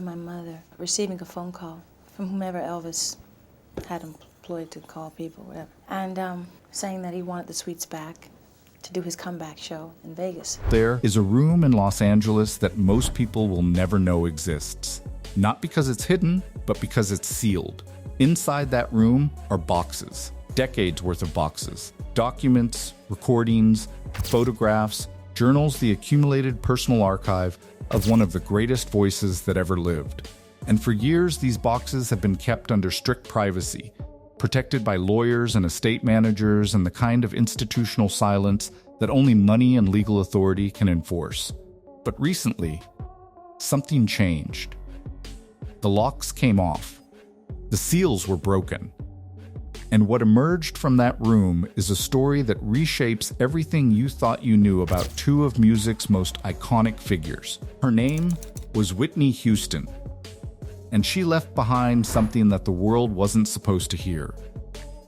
my mother receiving a phone call from whomever Elvis had employed to call people, whatever, and saying that he wanted the suites back to do his comeback show in Vegas. There is a room in Los Angeles that most people will never know exists. Not because it's hidden, but because it's sealed. Inside that room are boxes, decades worth of boxes. Documents, recordings, photographs, journals, the accumulated personal archive of one of the greatest voices that ever lived. And for years, these boxes have been kept under strict privacy, protected by lawyers and estate managers and the kind of institutional silence that only money and legal authority can enforce. But recently, something changed. The locks came off. The seals were broken. And what emerged from that room is a story that reshapes everything you thought you knew about two of music's most iconic figures. Her name was Whitney Houston, and she left behind something that the world wasn't supposed to hear.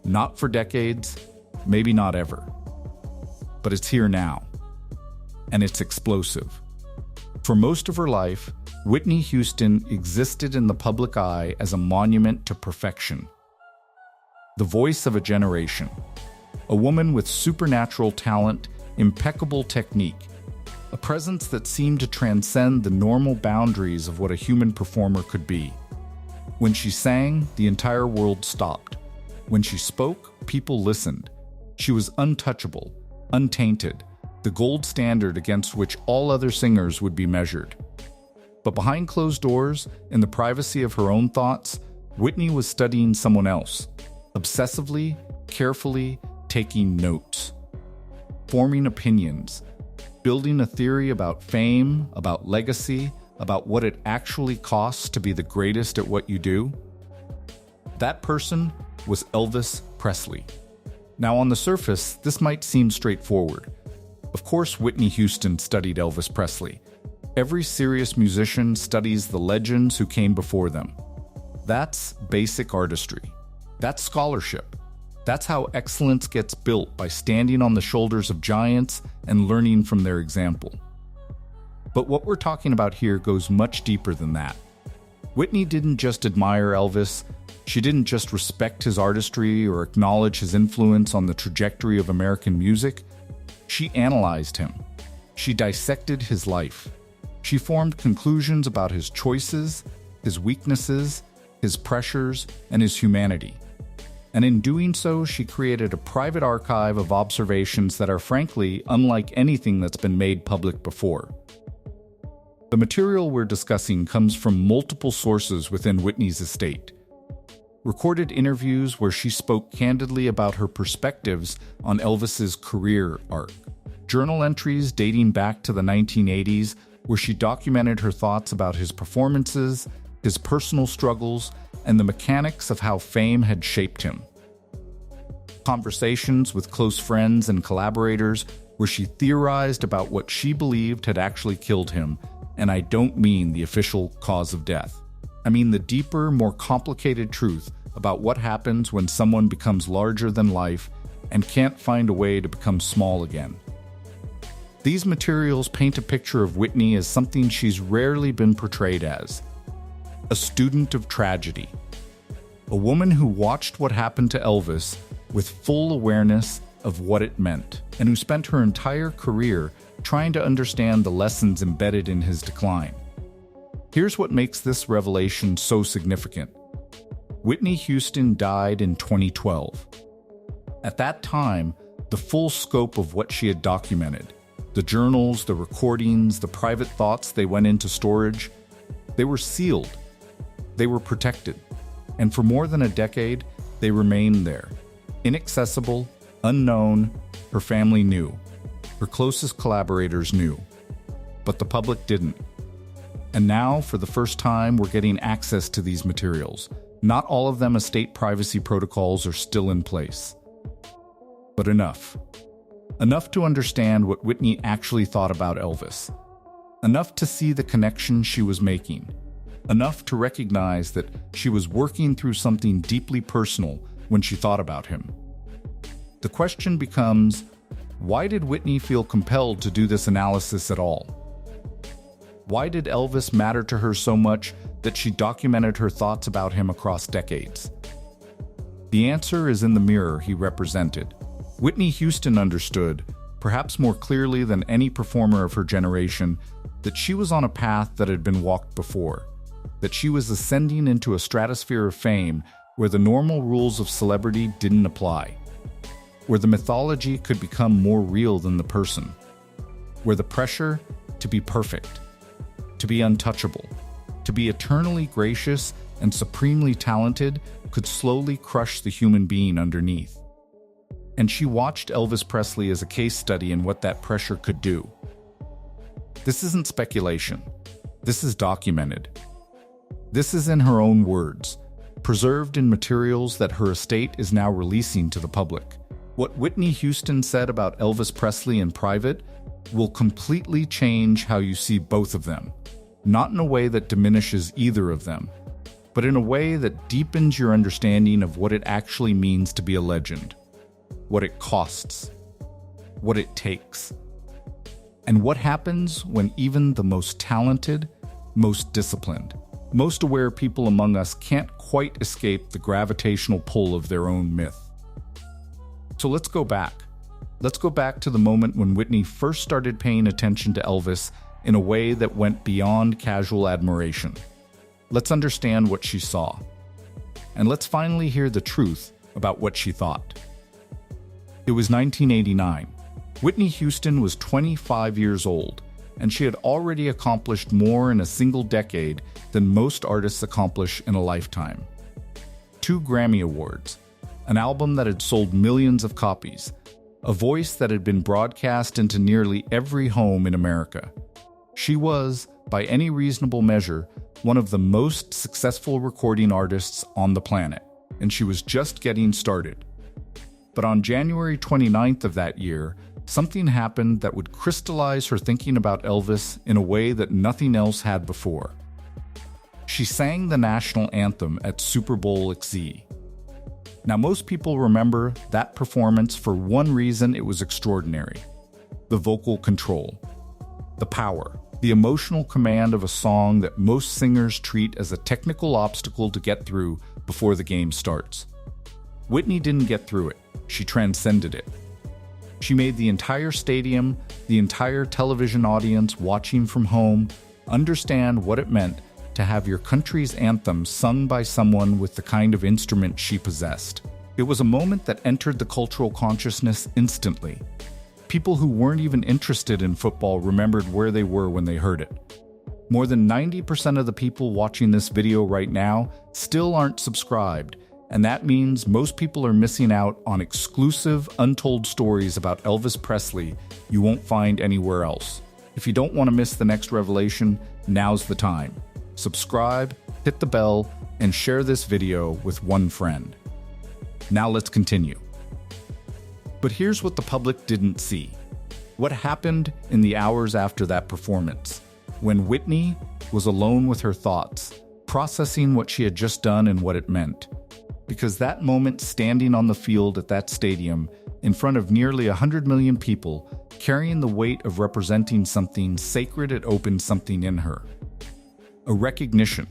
Not for decades, maybe not ever. But it's here now, and it's explosive. For most of her life, Whitney Houston existed in the public eye as a monument to perfection. The voice of a generation. A woman with supernatural talent, impeccable technique, a presence that seemed to transcend the normal boundaries of what a human performer could be. When she sang, the entire world stopped. When she spoke, people listened. She was untouchable, untainted, the gold standard against which all other singers would be measured. But behind closed doors, in the privacy of her own thoughts, Whitney was studying someone else, obsessively, carefully, taking notes, forming opinions, building a theory about fame, about legacy, about what it actually costs to be the greatest at what you do. That person was Elvis Presley. Now, on the surface, this might seem straightforward. Of course, Whitney Houston studied Elvis Presley. Every serious musician studies the legends who came before them. That's basic artistry. That's scholarship. That's how excellence gets built, by standing on the shoulders of giants and learning from their example. But what we're talking about here goes much deeper than that. Whitney didn't just admire Elvis. She didn't just respect his artistry or acknowledge his influence on the trajectory of American music. She analyzed him. She dissected his life. She formed conclusions about his choices, his weaknesses, his pressures, and his humanity. And in doing so, she created a private archive of observations that are frankly unlike anything that's been made public before. The material we're discussing comes from multiple sources within Whitney's estate. Recorded interviews where she spoke candidly about her perspectives on Elvis's career arc. Journal entries dating back to the 1980s where she documented her thoughts about his performances, his personal struggles, and the mechanics of how fame had shaped him. Conversations with close friends and collaborators where she theorized about what she believed had actually killed him, and I don't mean the official cause of death. I mean the deeper, more complicated truth about what happens when someone becomes larger than life and can't find a way to become small again. These materials paint a picture of Whitney as something she's rarely been portrayed as: a student of tragedy. A woman who watched what happened to Elvis with full awareness of what it meant, and who spent her entire career trying to understand the lessons embedded in his decline. Here's what makes this revelation so significant. Whitney Houston died in 2012. At that time, the full scope of what she had documented, the journals, the recordings, the private thoughts they went into storage, they were sealed. They were protected. And for more than a decade, they remained there. Inaccessible, unknown. Her family knew. Her closest collaborators knew. But the public didn't. And now, for the first time, we're getting access to these materials. Not all of them estate privacy protocols are still in place. But enough. Enough to understand what Whitney actually thought about Elvis. Enough to see the connection she was making. Enough to recognize that she was working through something deeply personal when she thought about him. The question becomes, why did Whitney feel compelled to do this analysis at all? Why did Elvis matter to her so much that she documented her thoughts about him across decades? The answer is in the mirror he represented. Whitney Houston understood, perhaps more clearly than any performer of her generation, that she was on a path that had been walked before, that she was ascending into a stratosphere of fame where the normal rules of celebrity didn't apply, where the mythology could become more real than the person, where the pressure to be perfect, to be untouchable, to be eternally gracious and supremely talented could slowly crush the human being underneath. And she watched Elvis Presley as a case study in what that pressure could do. This isn't speculation. This is documented. This is in her own words, preserved in materials that her estate is now releasing to the public. What Whitney Houston said about Elvis Presley in private will completely change how you see both of them, not in a way that diminishes either of them, but in a way that deepens your understanding of what it actually means to be a legend, what it costs, what it takes, and what happens when even the most talented, most disciplined, most aware people among us can't quite escape the gravitational pull of their own myth. So let's go back. Let's go back to the moment when Whitney first started paying attention to Elvis in a way that went beyond casual admiration. Let's understand what she saw. And let's finally hear the truth about what she thought. It was 1989. Whitney Houston was 25 years old, and she had already accomplished more in a single decade than most artists accomplish in a lifetime. 2 Grammy Awards, an album that had sold millions of copies, a voice that had been broadcast into nearly every home in America. She was, by any reasonable measure, one of the most successful recording artists on the planet, and she was just getting started. But on January 29th of that year, something happened that would crystallize her thinking about Elvis in a way that nothing else had before. She sang the national anthem at Super Bowl XC. Now, most people remember that performance for one reason: it was extraordinary. The vocal control, the power, the emotional command of a song that most singers treat as a technical obstacle to get through before the game starts. Whitney didn't get through it. She transcended it. She made the entire stadium, the entire television audience watching from home, understand what it meant to have your country's anthem sung by someone with the kind of instrument she possessed. It was a moment that entered the cultural consciousness instantly. People who weren't even interested in football remembered where they were when they heard it. More than 90% of the people watching this video right now still aren't subscribed, and that means most people are missing out on exclusive, untold stories about Elvis Presley you won't find anywhere else. If you don't want to miss the next revelation, now's the time. Subscribe, hit the bell, and share this video with one friend. Now let's continue. But here's what the public didn't see. What happened in the hours after that performance, when Whitney was alone with her thoughts, processing what she had just done and what it meant. Because that moment standing on the field at that stadium, in front of nearly 100 million people, carrying the weight of representing something sacred, it opened something in her. A recognition,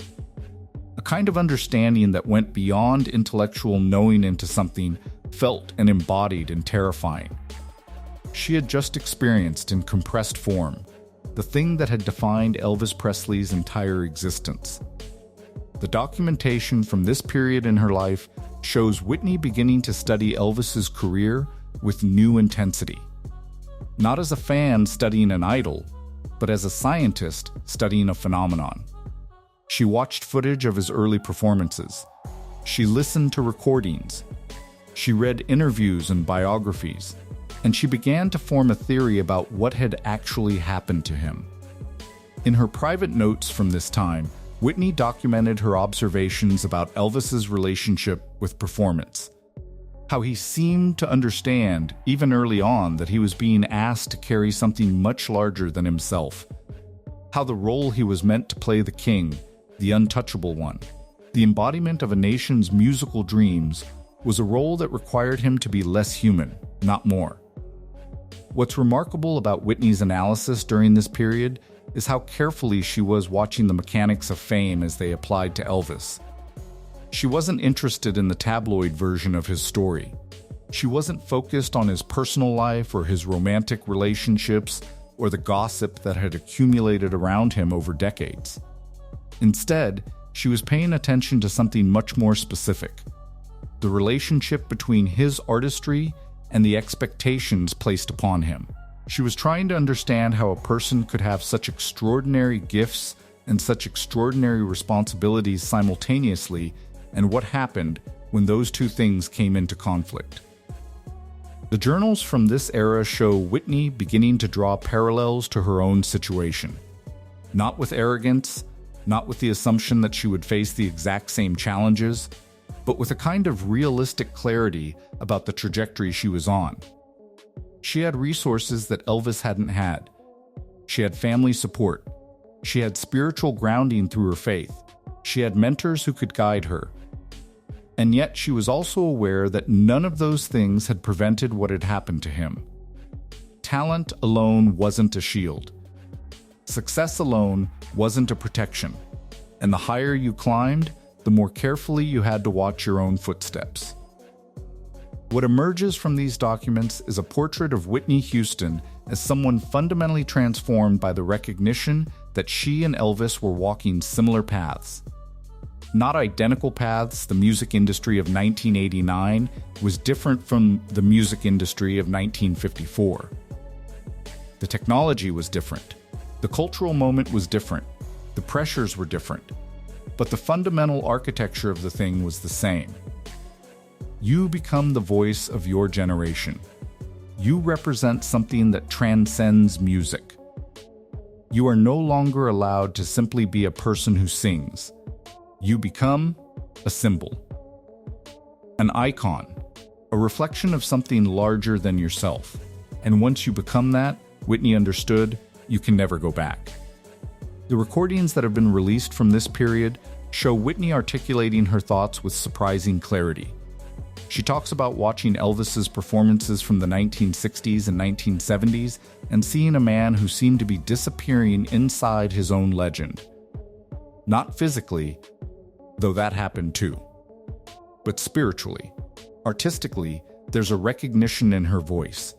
a kind of understanding that went beyond intellectual knowing into something felt and embodied and terrifying. She had just experienced in compressed form the thing that had defined Elvis Presley's entire existence. The documentation from this period in her life shows Whitney beginning to study Elvis's career with new intensity. Not as a fan studying an idol, but as a scientist studying a phenomenon. She watched footage of his early performances. She listened to recordings. She read interviews and biographies. And she began to form a theory about what had actually happened to him. In her private notes from this time, Whitney documented her observations about Elvis's relationship with performance. How he seemed to understand, even early on, that he was being asked to carry something much larger than himself. How the role he was meant to play, the king, the untouchable one, the embodiment of a nation's musical dreams, was a role that required him to be less human, not more. What's remarkable about Whitney's analysis during this period is how carefully she was watching the mechanics of fame as they applied to Elvis. She wasn't interested in the tabloid version of his story. She wasn't focused on his personal life or his romantic relationships or the gossip that had accumulated around him over decades. Instead, she was paying attention to something much more specific: the relationship between his artistry and the expectations placed upon him. She was trying to understand how a person could have such extraordinary gifts and such extraordinary responsibilities simultaneously, and what happened when those two things came into conflict. The journals from this era show Whitney beginning to draw parallels to her own situation. Not with arrogance, not with the assumption that she would face the exact same challenges, but with a kind of realistic clarity about the trajectory she was on. She had resources that Elvis hadn't had. She had family support. She had spiritual grounding through her faith. She had mentors who could guide her. And yet she was also aware that none of those things had prevented what had happened to him. Talent alone wasn't a shield. Success alone wasn't a protection. And the higher you climbed, the more carefully you had to watch your own footsteps. What emerges from these documents is a portrait of Whitney Houston as someone fundamentally transformed by the recognition that she and Elvis were walking similar paths. Not identical paths. The music industry of 1989 was different from the music industry of 1954. The technology was different. The cultural moment was different. The pressures were different. But the fundamental architecture of the thing was the same. You become the voice of your generation. You represent something that transcends music. You are no longer allowed to simply be a person who sings. You become a symbol, an icon, a reflection of something larger than yourself. And once you become that, Whitney understood, you can never go back. The recordings that have been released from this period show Whitney articulating her thoughts with surprising clarity. She talks about watching Elvis's performances from the 1960s and 1970s and seeing a man who seemed to be disappearing inside his own legend. Not physically, though that happened too, but spiritually. Artistically, there's a recognition in her voice,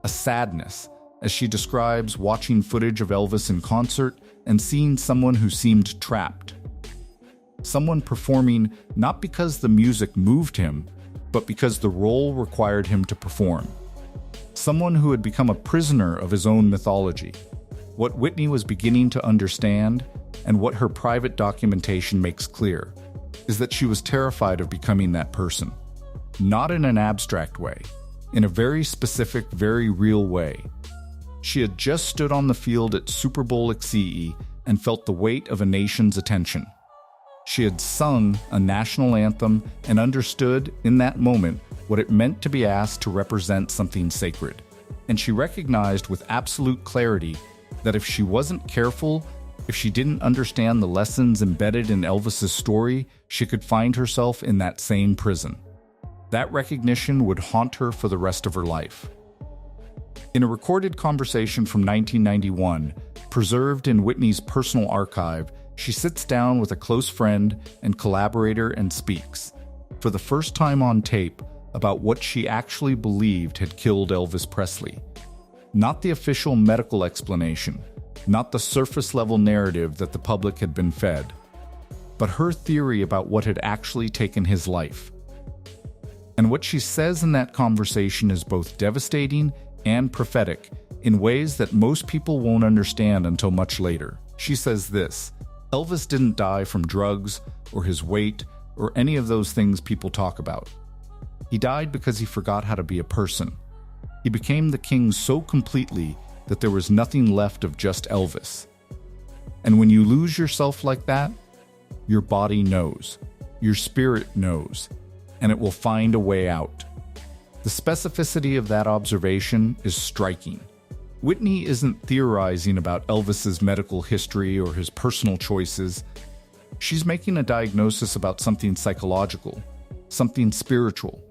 a sadness, as she describes watching footage of Elvis in concert and seeing someone who seemed trapped. Someone performing not because the music moved him, but because the role required him to perform. Someone who had become a prisoner of his own mythology. What Whitney was beginning to understand, and what her private documentation makes clear, is that she was terrified of becoming that person. Not in an abstract way, in a very specific, very real way. She had just stood on the field at Super Bowl XCE and felt the weight of a nation's attention. She had sung a national anthem and understood, in that moment, what it meant to be asked to represent something sacred. And she recognized with absolute clarity that if she wasn't careful, if she didn't understand the lessons embedded in Elvis's story, she could find herself in that same prison. That recognition would haunt her for the rest of her life. In a recorded conversation from 1991, preserved in Whitney's personal archive, she sits down with a close friend and collaborator and speaks, for the first time on tape, about what she actually believed had killed Elvis Presley. Not the official medical explanation, not the surface-level narrative that the public had been fed, but her theory about what had actually taken his life. And what she says in that conversation is both devastating and prophetic in ways that most people won't understand until much later. She says this: Elvis didn't die from drugs or his weight or any of those things people talk about. He died because he forgot how to be a person. He became the king so completely that there was nothing left of just Elvis. And when you lose yourself like that, your body knows, your spirit knows, and it will find a way out. The specificity of that observation is striking. Whitney isn't theorizing about Elvis's medical history or his personal choices. She's making a diagnosis about something psychological, something spiritual,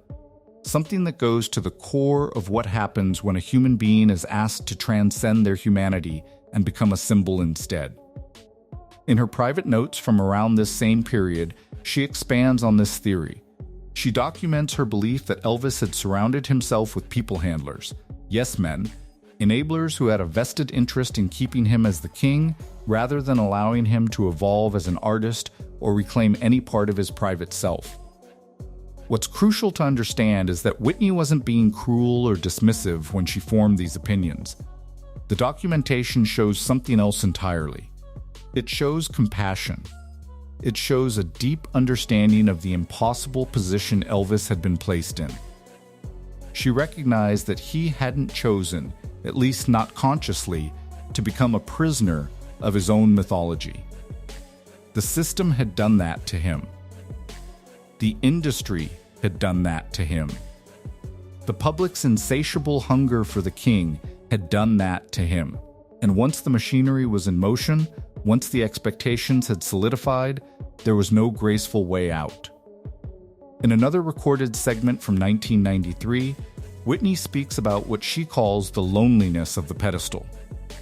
something that goes to the core of what happens when a human being is asked to transcend their humanity and become a symbol instead. In her private notes from around this same period, she expands on this theory. She documents her belief that Elvis had surrounded himself with people handlers, yes men, enablers who had a vested interest in keeping him as the king rather than allowing him to evolve as an artist or reclaim any part of his private self. What's crucial to understand is that Whitney wasn't being cruel or dismissive when she formed these opinions. The documentation shows something else entirely. It shows compassion. It shows a deep understanding of the impossible position Elvis had been placed in. She recognized that he hadn't chosen, at least not consciously, to become a prisoner of his own mythology. The system had done that to him. The industry had done that to him. The public's insatiable hunger for the king had done that to him. And once the machinery was in motion, once the expectations had solidified, there was no graceful way out. In another recorded segment from 1993, Whitney speaks about what she calls the loneliness of the pedestal.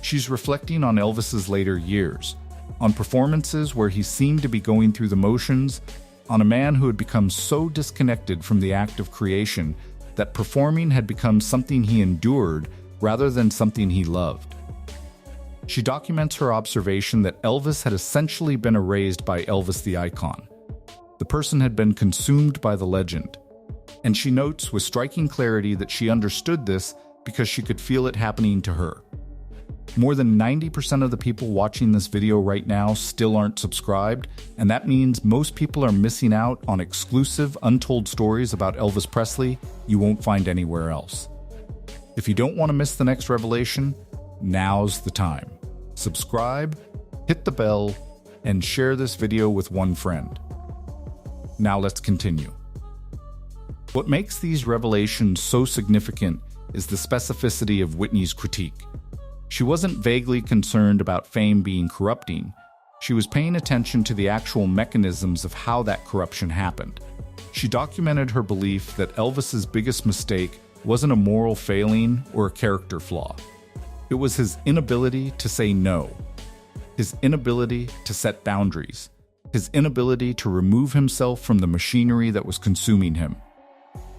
She's reflecting on Elvis's later years, on performances where he seemed to be going through the motions, on a man who had become so disconnected from the act of creation that performing had become something he endured rather than something he loved. She documents her observation that Elvis had essentially been erased by Elvis the icon. The person had been consumed by the legend. And she notes with striking clarity that she understood this because she could feel it happening to her. More than 90% of the people watching this video right now still aren't subscribed, and that means most people are missing out on exclusive, untold stories about Elvis Presley you won't find anywhere else. If you don't want to miss the next revelation, now's the time. Subscribe, hit the bell, and share this video with one friend. Now let's continue. What makes these revelations so significant is the specificity of Whitney's critique. She wasn't vaguely concerned about fame being corrupting. She was paying attention to the actual mechanisms of how that corruption happened. She documented her belief that Elvis's biggest mistake wasn't a moral failing or a character flaw. It was his inability to say no, his inability to set boundaries, his inability to remove himself from the machinery that was consuming him.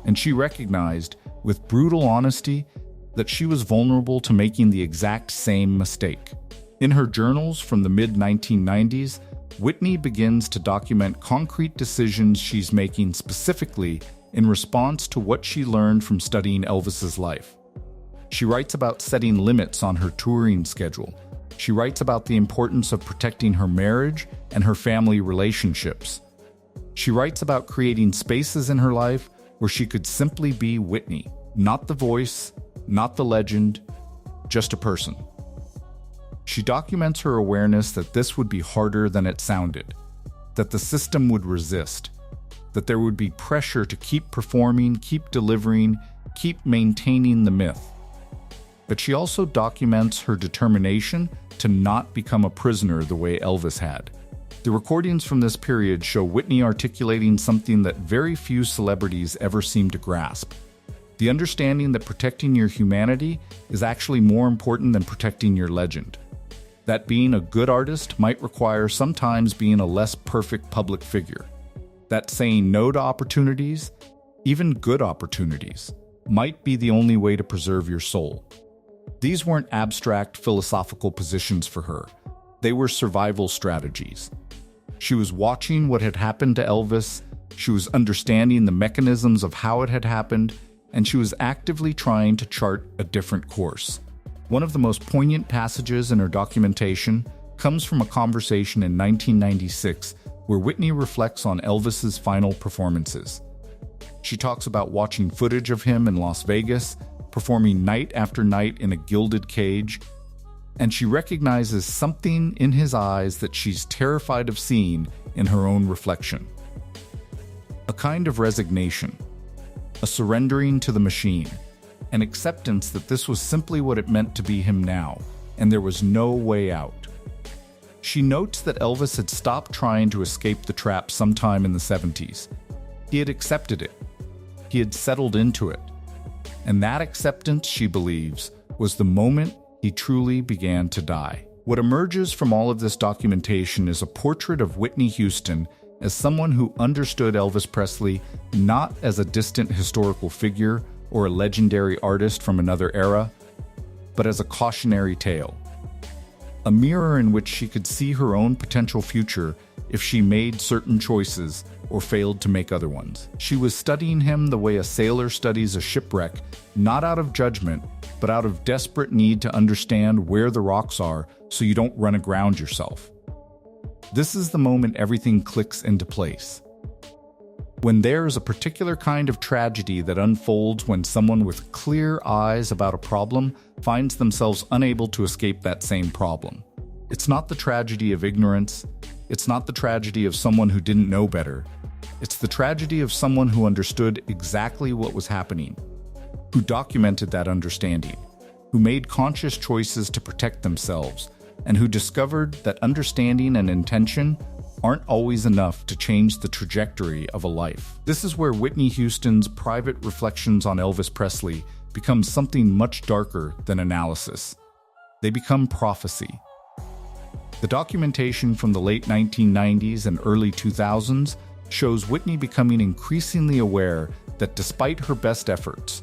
And she recognized, with brutal honesty, that she was vulnerable to making the exact same mistake. In her journals from the mid-1990s, Whitney begins to document concrete decisions she's making specifically in response to what she learned from studying Elvis's life. She writes about setting limits on her touring schedule. She writes about the importance of protecting her marriage and her family relationships. She writes about creating spaces in her life where she could simply be Whitney, not the voice, not the legend, just a person. She documents her awareness that this would be harder than it sounded, that the system would resist, that there would be pressure to keep performing, keep delivering, keep maintaining the myth. But she also documents her determination to not become a prisoner the way Elvis had. The recordings from this period show Whitney articulating something that very few celebrities ever seem to grasp: the understanding that protecting your humanity is actually more important than protecting your legend. That being a good artist might require sometimes being a less perfect public figure. That saying no to opportunities, even good opportunities, might be the only way to preserve your soul. These weren't abstract philosophical positions for her. They were survival strategies. She was watching what had happened to Elvis, she was understanding the mechanisms of how it had happened, and she was actively trying to chart a different course. One of the most poignant passages in her documentation comes from a conversation in 1996 where Whitney reflects on Elvis's final performances. She talks about watching footage of him in Las Vegas, performing night after night in a gilded cage, and she recognizes something in his eyes that she's terrified of seeing in her own reflection. A kind of resignation, a surrendering to the machine, an acceptance that this was simply what it meant to be him now, and there was no way out. She notes that Elvis had stopped trying to escape the trap sometime in the 70s. He had accepted it. He had settled into it. And that acceptance, she believes, was the moment he truly began to die. What emerges from all of this documentation is a portrait of Whitney Houston as someone who understood Elvis Presley not as a distant historical figure or a legendary artist from another era, but as a cautionary tale. A mirror in which she could see her own potential future if she made certain choices or failed to make other ones. She was studying him the way a sailor studies a shipwreck, not out of judgment, but out of desperate need to understand where the rocks are so you don't run aground yourself. This is the moment everything clicks into place. When there is a particular kind of tragedy that unfolds when someone with clear eyes about a problem finds themselves unable to escape that same problem. It's not the tragedy of ignorance. It's not the tragedy of someone who didn't know better. It's the tragedy of someone who understood exactly what was happening, who documented that understanding, who made conscious choices to protect themselves, and who discovered that understanding and intention aren't always enough to change the trajectory of a life. This is where Whitney Houston's private reflections on Elvis Presley become something much darker than analysis. They become prophecy. The documentation from the late 1990s and early 2000s shows Whitney becoming increasingly aware that despite her best efforts,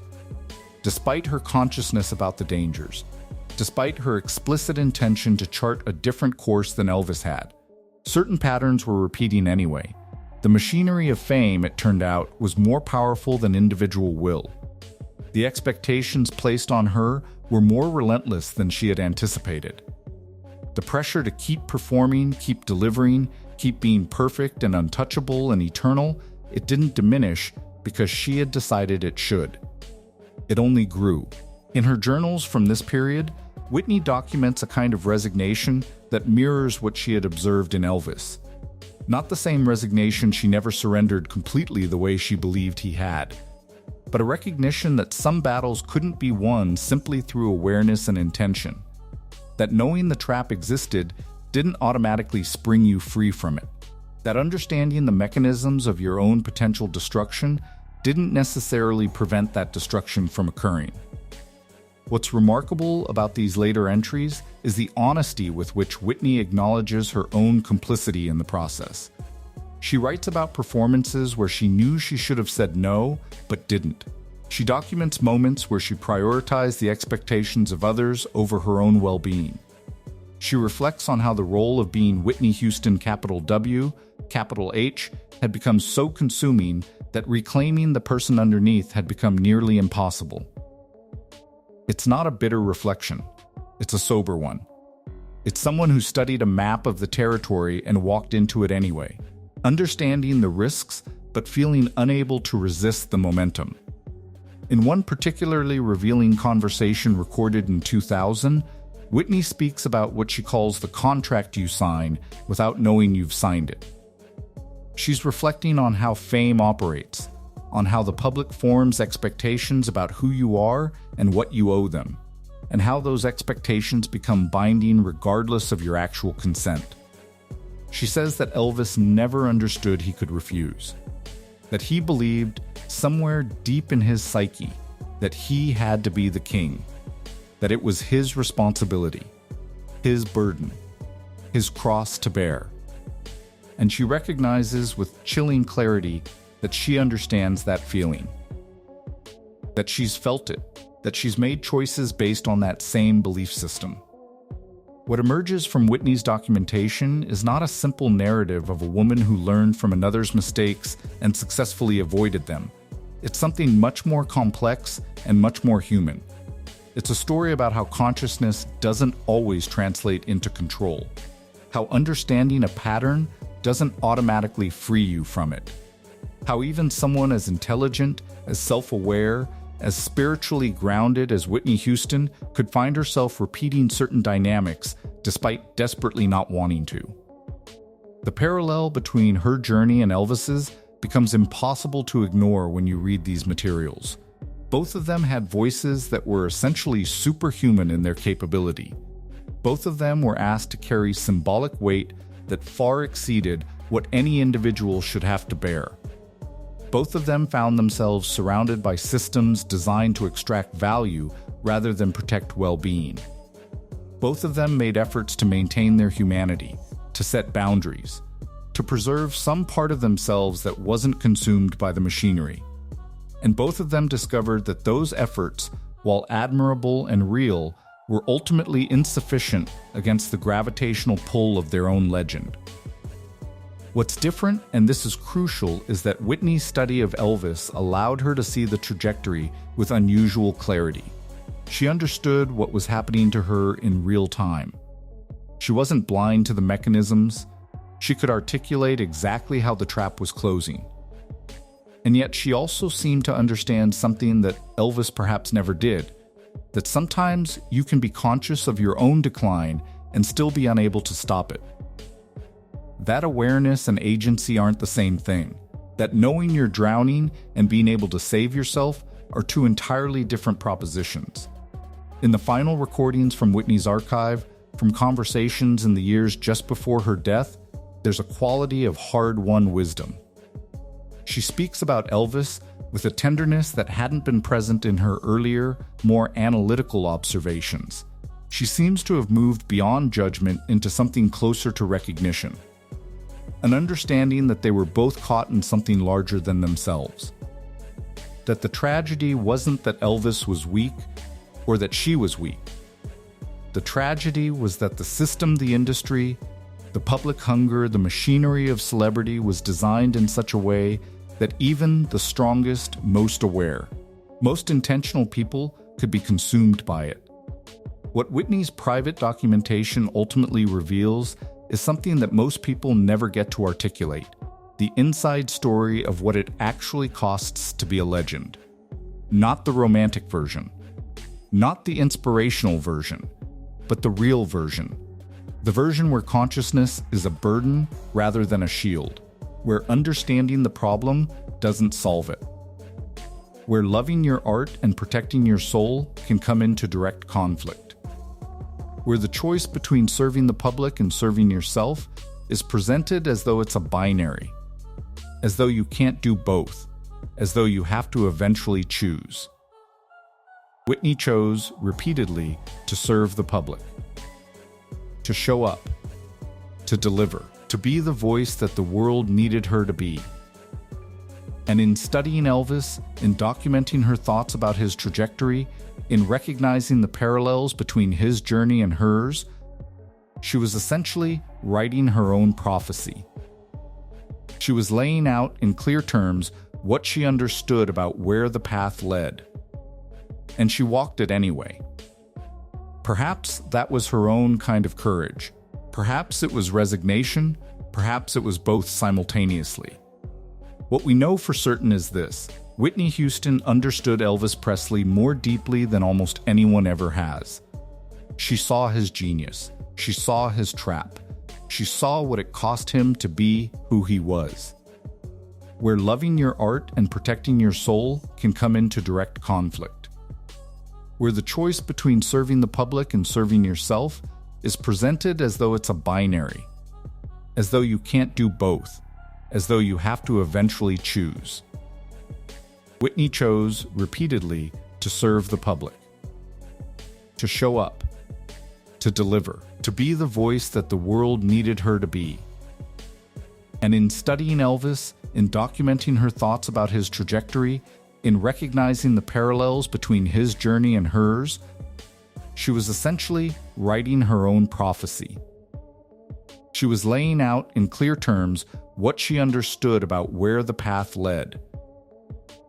despite her consciousness about the dangers, despite her explicit intention to chart a different course than Elvis had, certain patterns were repeating anyway. The machinery of fame, it turned out, was more powerful than individual will. The expectations placed on her were more relentless than she had anticipated. The pressure to keep performing, keep delivering, keep being perfect and untouchable and eternal, it didn't diminish because she had decided it should. It only grew. In her journals from this period, Whitney documents a kind of resignation that mirrors what she had observed in Elvis. Not the same resignation, she never surrendered completely the way she believed he had, but a recognition that some battles couldn't be won simply through awareness and intention. That knowing the trap existed didn't automatically spring you free from it. That understanding the mechanisms of your own potential destruction didn't necessarily prevent that destruction from occurring. What's remarkable about these later entries is the honesty with which Whitney acknowledges her own complicity in the process. She writes about performances where she knew she should have said no, but didn't. She documents moments where she prioritized the expectations of others over her own well-being. She reflects on how the role of being Whitney Houston W, H, had become so consuming that reclaiming the person underneath had become nearly impossible. It's not a bitter reflection. It's a sober one. It's someone who studied a map of the territory and walked into it anyway, understanding the risks but feeling unable to resist the momentum. In one particularly revealing conversation recorded in 2000, Whitney speaks about what she calls the contract you sign without knowing you've signed it. She's reflecting on how fame operates, on how the public forms expectations about who you are and what you owe them, and how those expectations become binding regardless of your actual consent. She says that Elvis never understood he could refuse, that he believed somewhere deep in his psyche that he had to be the king, that it was his responsibility, his burden, his cross to bear. And she recognizes with chilling clarity that she understands that feeling, that she's felt it, that she's made choices based on that same belief system. What emerges from Whitney's documentation is not a simple narrative of a woman who learned from another's mistakes and successfully avoided them. It's something much more complex and much more human. It's a story about how consciousness doesn't always translate into control, how understanding a pattern doesn't automatically free you from it, how even someone as intelligent, as self-aware, as spiritually grounded as Whitney Houston could find herself repeating certain dynamics despite desperately not wanting to. The parallel between her journey and Elvis's becomes impossible to ignore when you read these materials. Both of them had voices that were essentially superhuman in their capability. Both of them were asked to carry symbolic weight that far exceeded what any individual should have to bear. Both of them found themselves surrounded by systems designed to extract value rather than protect well-being. Both of them made efforts to maintain their humanity, to set boundaries, to preserve some part of themselves that wasn't consumed by the machinery. And both of them discovered that those efforts, while admirable and real, were ultimately insufficient against the gravitational pull of their own legend. What's different, and this is crucial, is that Whitney's study of Elvis allowed her to see the trajectory with unusual clarity. She understood what was happening to her in real time. She wasn't blind to the mechanisms. She could articulate exactly how the trap was closing. And yet she also seemed to understand something that Elvis perhaps never did, that sometimes you can be conscious of your own decline and still be unable to stop it. That awareness and agency aren't the same thing. That knowing you're drowning and being able to save yourself are two entirely different propositions. In the final recordings from Whitney's archive, from conversations in the years just before her death, there's a quality of hard-won wisdom. She speaks about Elvis with a tenderness that hadn't been present in her earlier, more analytical observations. She seems to have moved beyond judgment into something closer to recognition. An understanding that they were both caught in something larger than themselves. That the tragedy wasn't that Elvis was weak or that she was weak. The tragedy was that the system, the industry, the public hunger, the machinery of celebrity was designed in such a way that even the strongest, most aware, most intentional people could be consumed by it. What Whitney's private documentation ultimately reveals is something that most people never get to articulate: the inside story of what it actually costs to be a legend. Not the romantic version, not the inspirational version, but the real version. The version where consciousness is a burden rather than a shield, where understanding the problem doesn't solve it, where loving your art and protecting your soul can come into direct conflict, where the choice between serving the public and serving yourself is presented as though it's a binary, as though you can't do both, as though you have to eventually choose. Whitney chose, repeatedly, to serve the public, to show up, to deliver, to be the voice that the world needed her to be. And in studying Elvis, in documenting her thoughts about his trajectory, in recognizing the parallels between his journey and hers, she was essentially writing her own prophecy. She was laying out in clear terms what she understood about where the path led. And she walked it anyway. Perhaps that was her own kind of courage. Perhaps it was resignation. Perhaps it was both simultaneously. What we know for certain is this: Whitney Houston understood Elvis Presley more deeply than almost anyone ever has. She saw his genius. She saw his trap. She saw what it cost him to be who he was. Where loving your art and protecting your soul can come into direct conflict. Where the choice between serving the public and serving yourself is presented as though it's a binary, as though you can't do both, as though you have to eventually choose. Whitney chose, repeatedly, to serve the public, to show up, to deliver, to be the voice that the world needed her to be. And in studying Elvis, in documenting her thoughts about his trajectory, in recognizing the parallels between his journey and hers, she was essentially writing her own prophecy. She was laying out in clear terms what she understood about where the path led.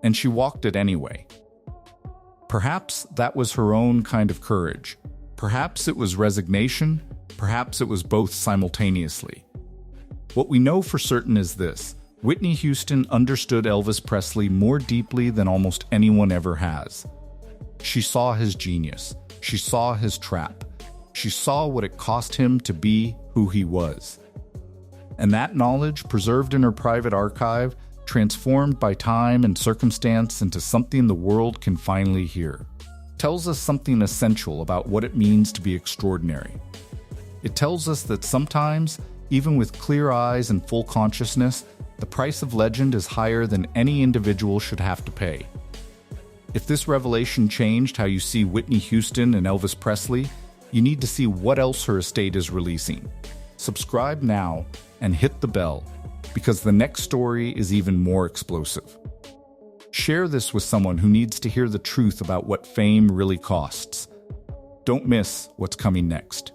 And she walked it anyway. Perhaps that was her own kind of courage. Perhaps it was resignation. Perhaps it was both simultaneously. What we know for certain is this: Whitney Houston understood Elvis Presley more deeply than almost anyone ever has. She saw his genius. She saw his trap. She saw what it cost him to be who he was. And that knowledge, preserved in her private archive, transformed by time and circumstance into something the world can finally hear, tells us something essential about what it means to be extraordinary. It tells us that sometimes, even with clear eyes and full consciousness, the price of legend is higher than any individual should have to pay. If this revelation changed how you see Whitney Houston and Elvis Presley, you need to see what else her estate is releasing. Subscribe now and hit the bell, because the next story is even more explosive. Share this with someone who needs to hear the truth about what fame really costs. Don't miss what's coming next.